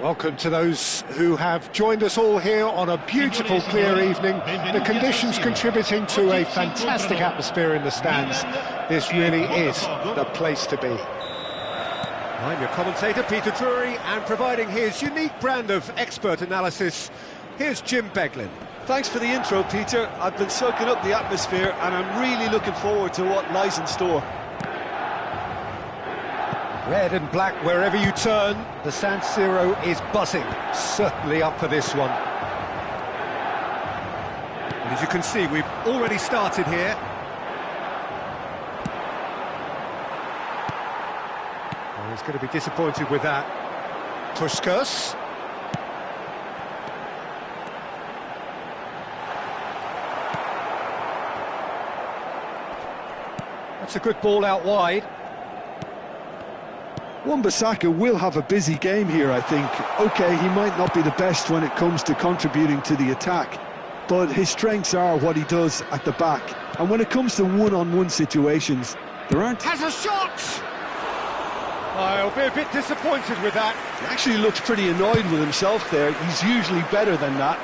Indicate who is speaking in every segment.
Speaker 1: Welcome to those who have joined us all here on a beautiful, clear evening. The conditions contributing to a fantastic atmosphere in the stands. This really is the place to be.
Speaker 2: I'm your commentator, Peter Drury, and providing his unique brand of expert analysis, here's Jim Beglin.
Speaker 3: Thanks for the intro, Peter. I've been soaking up the atmosphere, and I'm really looking forward to what lies in store.
Speaker 1: Red and black wherever you turn, the San Siro is buzzing. Certainly up for this one.
Speaker 2: And as you can see, we've already started here.
Speaker 1: Oh, he's going to be disappointed with that. Puskas. That's a good ball out wide.
Speaker 3: Wan-Bissaka will have a busy game here, I think. OK, he might not be the best when it comes to contributing to the attack, but his strengths are what he does at the back. And when it comes to one-on-one situations, there aren't...
Speaker 1: Has a shot! I'll be a bit disappointed with that.
Speaker 3: He actually looks pretty annoyed with himself there. He's usually better than that.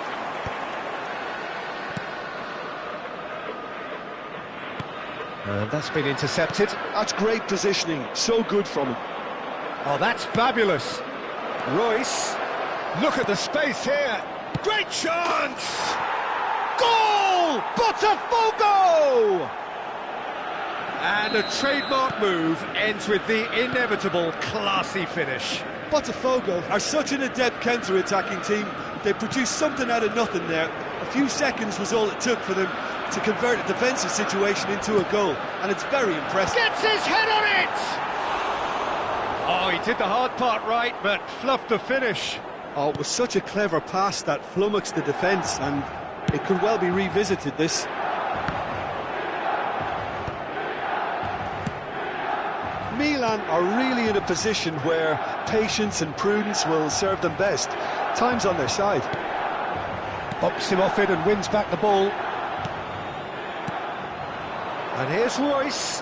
Speaker 1: And that's been intercepted.
Speaker 3: That's great positioning, so good from him.
Speaker 1: Oh, that's fabulous. Royce, look at the space here. Great chance! Goal! Botafogo! And a trademark move ends with the inevitable classy finish.
Speaker 3: Botafogo are such an adept counter-attacking team. They produced something out of nothing there. A few seconds was all it took for them to convert a defensive situation into a goal, and it's very impressive.
Speaker 1: Gets his head on it! Oh, he did the hard part right, but fluffed the finish.
Speaker 3: Oh, it was such a clever pass that flummoxed the defence, and it could well be revisited, this. Milan are really in a position where patience and prudence will serve them best. Time's on their side.
Speaker 1: Bumps him off it and wins back the ball. And here's Royce.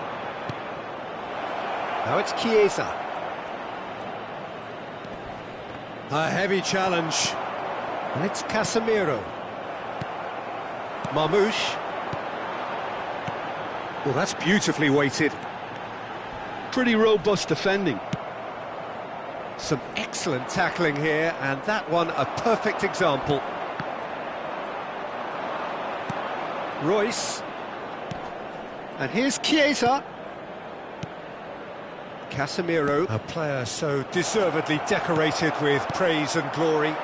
Speaker 1: Now it's Chiesa. A heavy challenge. And it's Casemiro. Marmouche. Well, that's beautifully weighted.
Speaker 3: Pretty robust defending.
Speaker 1: Some excellent tackling here, and that one a perfect example. Royce. And here's Chiesa. Casemiro, a player so deservedly decorated with praise and glory.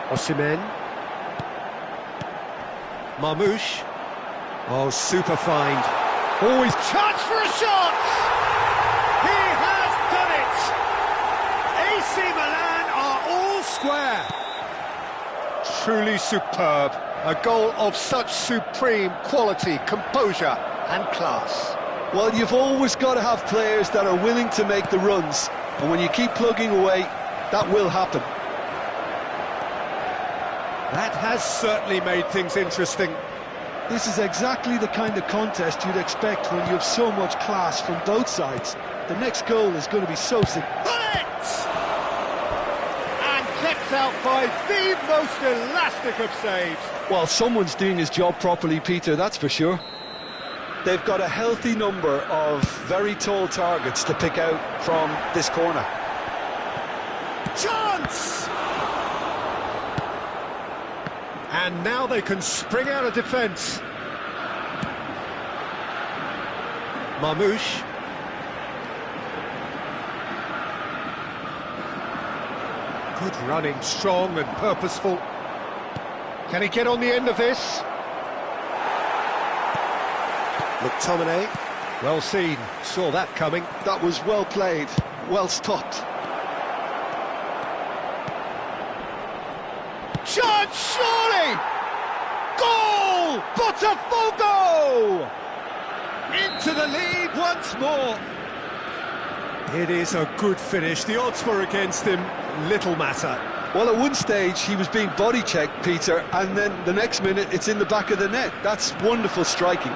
Speaker 1: Osimhen. Marmouche. Oh, super find. Always chance for a shot! He has done it! AC Milan are all square. Truly superb. A goal of such supreme quality, composure and class.
Speaker 3: Well, you've always got to have players that are willing to make the runs, and when you keep plugging away, that will happen.
Speaker 1: That has certainly made things interesting.
Speaker 3: This is exactly the kind of contest you'd expect when you have so much class from both sides. The next goal is going to be so sick.
Speaker 1: And kept out by the most elastic of saves.
Speaker 3: Well, someone's doing his job properly, Peter, that's for sure. They've got a healthy number of very tall targets to pick out from this corner.
Speaker 1: Chance! And now they can spring out of defence. Marmouche. Good running, strong and purposeful. Can he get on the end of this? McTominay.
Speaker 2: Well seen, saw that coming.
Speaker 3: That was well played, well stopped.
Speaker 2: Chance, surely! Goal! Botafogo! Into the lead once more. It is a good finish. The odds were against him. Little matter.
Speaker 3: Well, at one stage he was being body checked, Peter, and then the next minute it's in the back of the net. That's wonderful striking.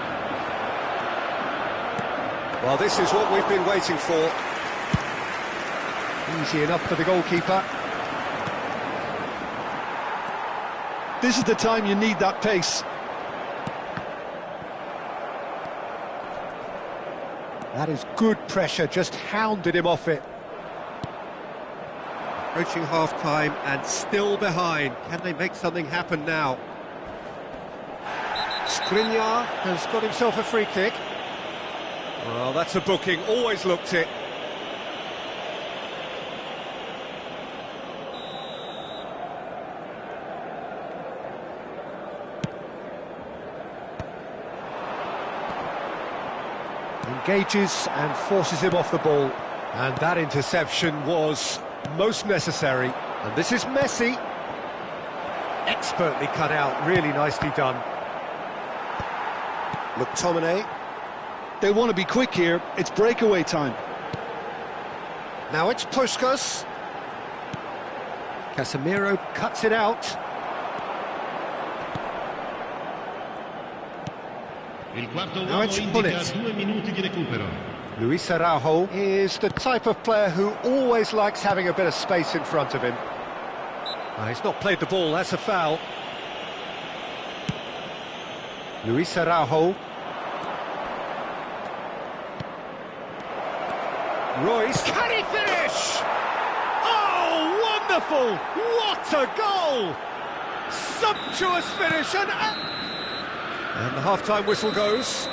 Speaker 2: Well, this is what we've been waiting for.
Speaker 1: Easy enough for the goalkeeper.
Speaker 3: This is the time you need that pace.
Speaker 1: That is good pressure, just hounded him off it.
Speaker 2: Approaching half-time and still behind. Can they make something happen now? Skriniar has got himself a free kick. Well, that's a booking, always looked it.
Speaker 1: Engages and forces him off the ball.
Speaker 2: And that interception was most necessary. And this is Messi. Expertly cut out, really nicely done. McTominay.
Speaker 3: They want to be quick here, it's breakaway time.
Speaker 2: Now it's Puskas. Casemiro cuts it out. Now it's Bullet.
Speaker 1: Luis Araujo is the type of player who always likes having a bit of space in front of him.
Speaker 2: He's not played the ball, that's a foul.
Speaker 1: Luis Araujo.
Speaker 2: Royce, can he finish? Oh, wonderful! What a goal! Sumptuous finish and the half-time whistle goes.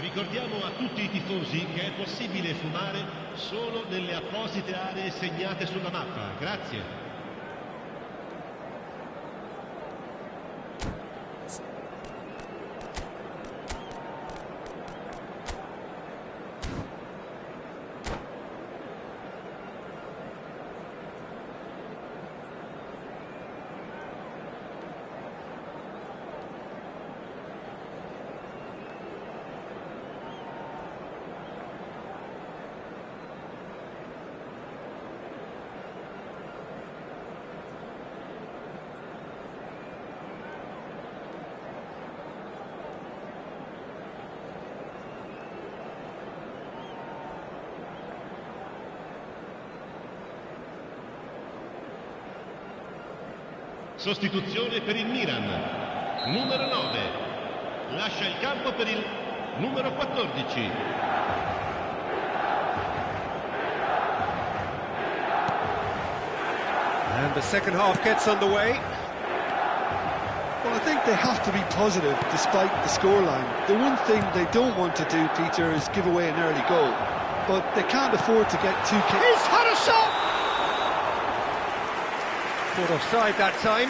Speaker 4: Ricordiamo a tutti I tifosi che è possibile fumare solo nelle apposite aree segnate sulla mappa. Grazie. Sostituzione per il Milan, numero 9, lascia il campo per il numero 14.
Speaker 2: And the second half gets underway.
Speaker 3: Well, I think they have to be positive despite the scoreline. The one thing they don't want to do, Peter, is give away an early goal. But they can't afford to get two kicks.
Speaker 2: He's had a shot! Caught offside that time.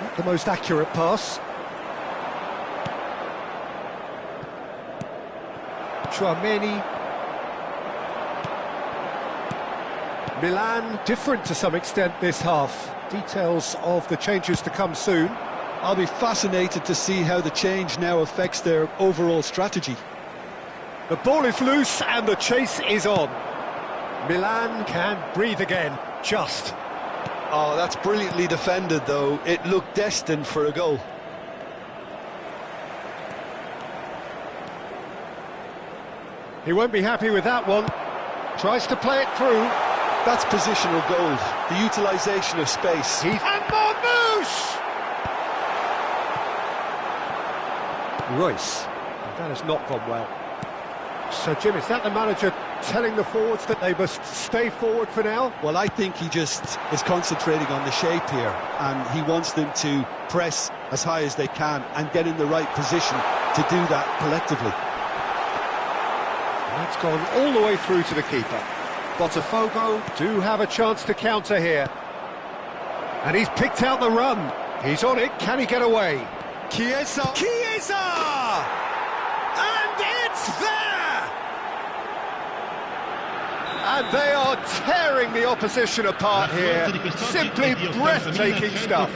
Speaker 1: Not the most accurate pass. Chouameni. Milan different to some extent this half. Details of the changes to come soon.
Speaker 3: I'll be fascinated to see how the change now affects their overall strategy.
Speaker 2: The ball is loose and the chase is on. Milan can breathe again, just.
Speaker 3: Oh, that's brilliantly defended, though. It looked destined for a goal.
Speaker 2: He won't be happy with that one. Tries to play it through.
Speaker 3: That's positional gold, the utilisation of space.
Speaker 2: And Marmouche! Royce. That has not gone well.
Speaker 1: So, Jim, is that the manager telling the forwards that they must stay forward for now?
Speaker 3: Well, I think he just is concentrating on the shape here, and he wants them to press as high as they can and get in the right position to do that collectively.
Speaker 1: That's gone all the way through to the keeper. Botafogo do have a chance to counter here. And he's picked out the run. He's on it. Can he get away?
Speaker 2: Chiesa! And it's there!
Speaker 1: And they are tearing the opposition apart here. Simply breathtaking stuff.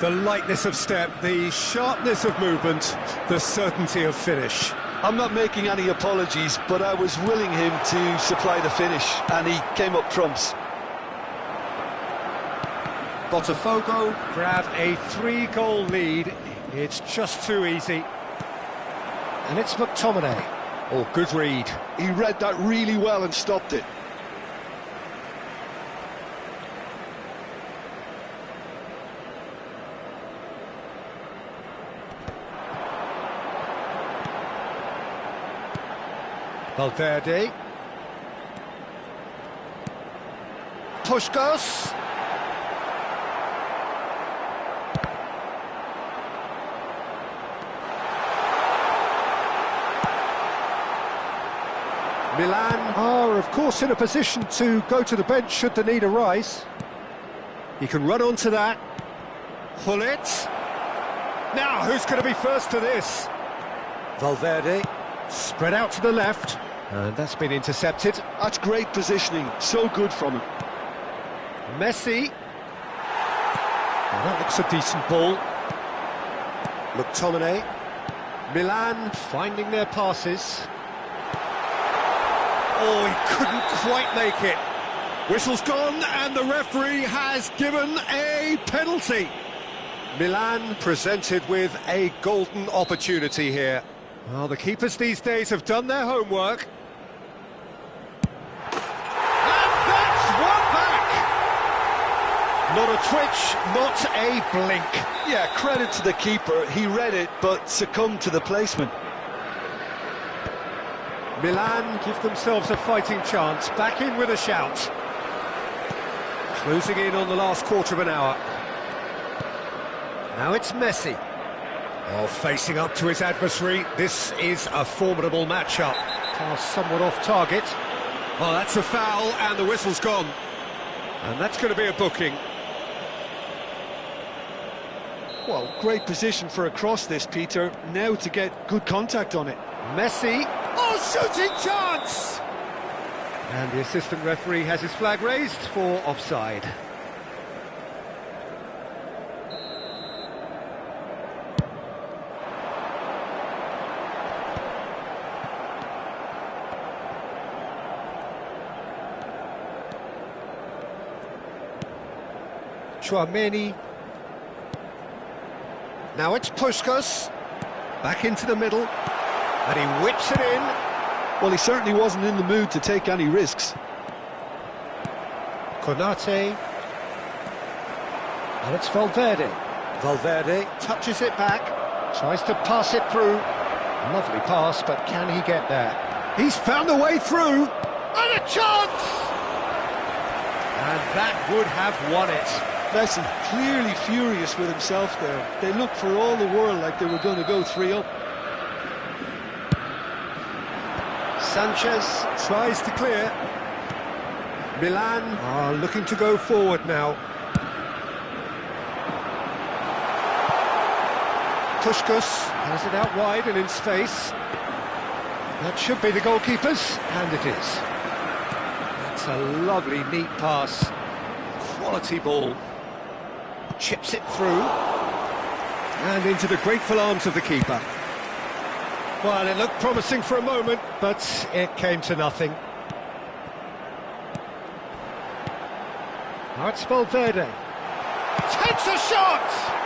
Speaker 2: The lightness of step, the sharpness of movement, the certainty of finish.
Speaker 3: I'm not making any apologies, but I was willing him to supply the finish, and he came up trumps.
Speaker 1: Botafogo grab a 3-goal lead. It's just too easy. And it's McTominay. Oh, good read.
Speaker 3: He read that really well and stopped it.
Speaker 1: Valverde. Puskos. Milan are, of course, in a position to go to the bench should the need arise. He can run onto that. Hullet. Now, who's going to be first to this? Valverde. Spread out to the left. And that's been intercepted.
Speaker 3: That's great positioning. So good from him.
Speaker 1: Messi. Well, that looks a decent ball. McTominay. Milan finding their passes. Oh, he couldn't quite make it.
Speaker 2: Whistle's gone, and the referee has given a penalty.
Speaker 1: Milan presented with a golden opportunity here. Well, the keepers these days have done their homework. And that's one back! Not a twitch, not a blink.
Speaker 3: Yeah, credit to the keeper. He read it, but succumbed to the placement.
Speaker 1: Milan give themselves a fighting chance, back in with a shout. Closing in on the last quarter of an hour. Now it's Messi. Oh, facing up to his adversary, this is a formidable matchup. Pass somewhat off target.
Speaker 2: Well, that's a foul, and the whistle's gone.
Speaker 1: And that's going to be a booking.
Speaker 3: Well, great position for a cross this, Peter. Now to get good contact on it.
Speaker 1: Messi.
Speaker 2: Oh, shooting chance!
Speaker 1: And the assistant referee has his flag raised for offside. Chouameni. Now it's Puskos. Back into the middle. And he whips it in.
Speaker 3: Well, he certainly wasn't in the mood to take any risks.
Speaker 1: Konate. And it's Valverde. Valverde touches it back. Tries to pass it through. Lovely pass, but can he get there? He's found a way through. And a chance! And that would have won it.
Speaker 3: Messi clearly furious with himself there. They looked for all the world like they were going to go 3-up.
Speaker 1: Sanchez tries to clear. Milan are looking to go forward now. Puskos has it out wide and in space. That should be the goalkeepers, and it is. That's a lovely, neat pass. Quality ball. Chips it through. And into the grateful arms of the keeper. Well, it looked promising for a moment, but it came to nothing. Now it's Valverde. Takes a shot!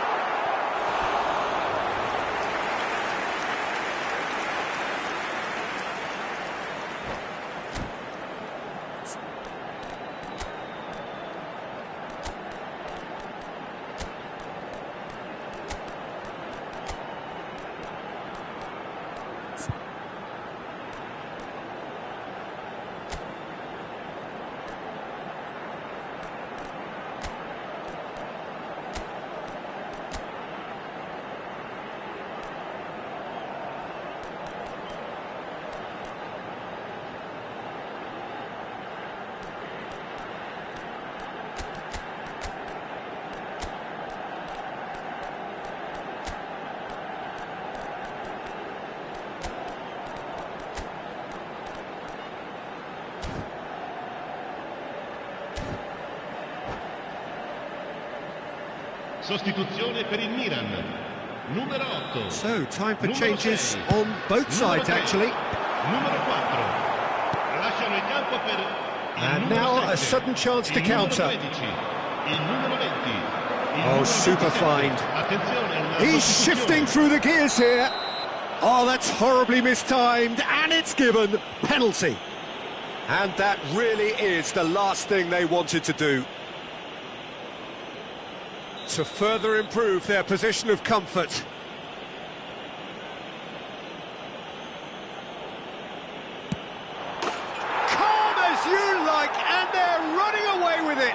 Speaker 4: Sostituzione per il Milan. Numero 8.
Speaker 2: So, time for
Speaker 4: Numero
Speaker 2: changes
Speaker 4: 6.
Speaker 2: on both
Speaker 4: Numero
Speaker 2: sides,
Speaker 4: 3.
Speaker 2: actually.
Speaker 4: Numero 4. Lasciano il campo per il
Speaker 2: And
Speaker 4: numero
Speaker 2: now
Speaker 4: 7.
Speaker 2: a sudden chance to
Speaker 4: Il numero
Speaker 2: counter.
Speaker 4: 13. Il numero 20. Il
Speaker 2: Oh,
Speaker 4: numero
Speaker 2: super
Speaker 4: 27.
Speaker 2: find.
Speaker 4: Attenzione, una
Speaker 2: He's
Speaker 4: sostituzione.
Speaker 2: shifting through the gears here. Oh, that's horribly mistimed, and it's given. Penalty.
Speaker 1: And that really is the last thing they wanted to do. To further improve their position of comfort.
Speaker 2: Calm as you like, and they're running away with it.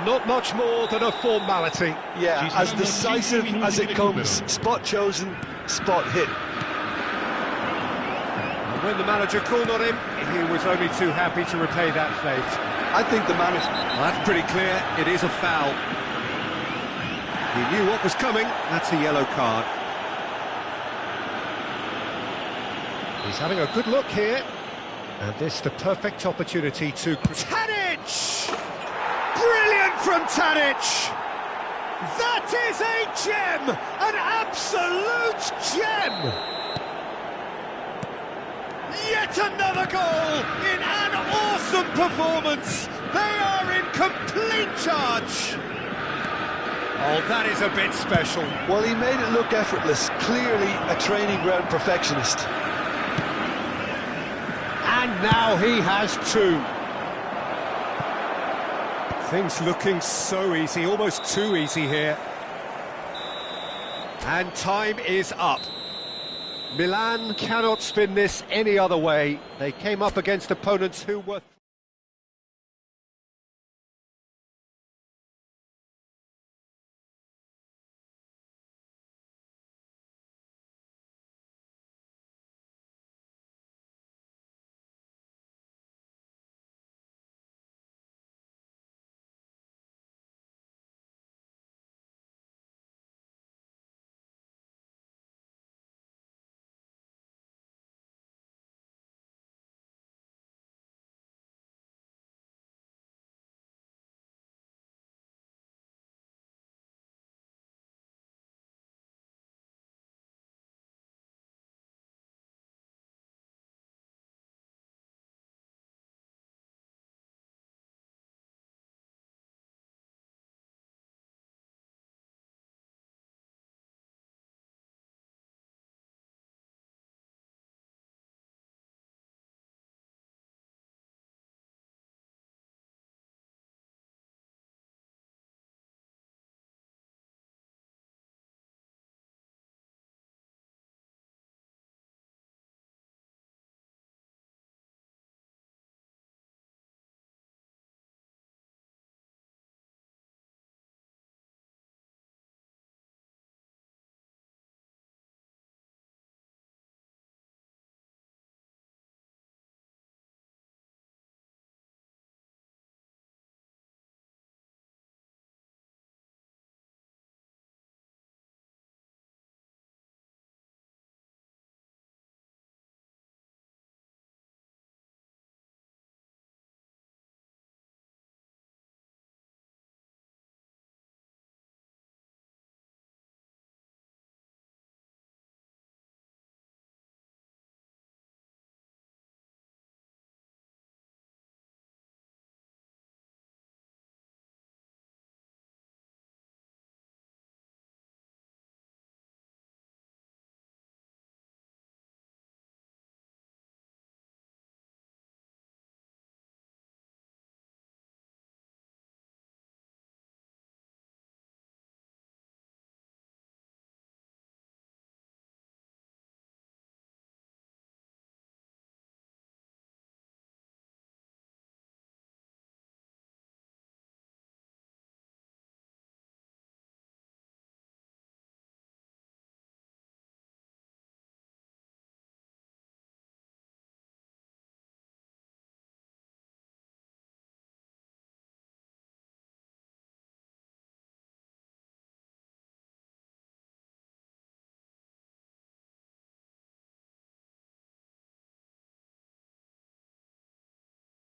Speaker 1: Not much more than a formality.
Speaker 3: Yeah, as decisive as it comes. Spot chosen, spot hit.
Speaker 1: And when the manager called on him, he was only too happy to repay that fate.
Speaker 3: I think the manager...
Speaker 2: Well, that's pretty clear. It is a foul. He knew what was coming. That's a yellow card.
Speaker 1: He's having a good look here. And this the perfect opportunity to...
Speaker 2: Tadic! Brilliant from Tadic! That is a gem! An absolute gem! Yet another goal in an awesome performance! They are in complete charge!
Speaker 1: Oh, that is a bit special.
Speaker 3: Well, he made it look effortless. Clearly a training ground perfectionist.
Speaker 1: And now he has two.
Speaker 2: Things looking so easy, almost too easy here.
Speaker 1: And time is up. Milan cannot spin this any other way. They came up against opponents who were...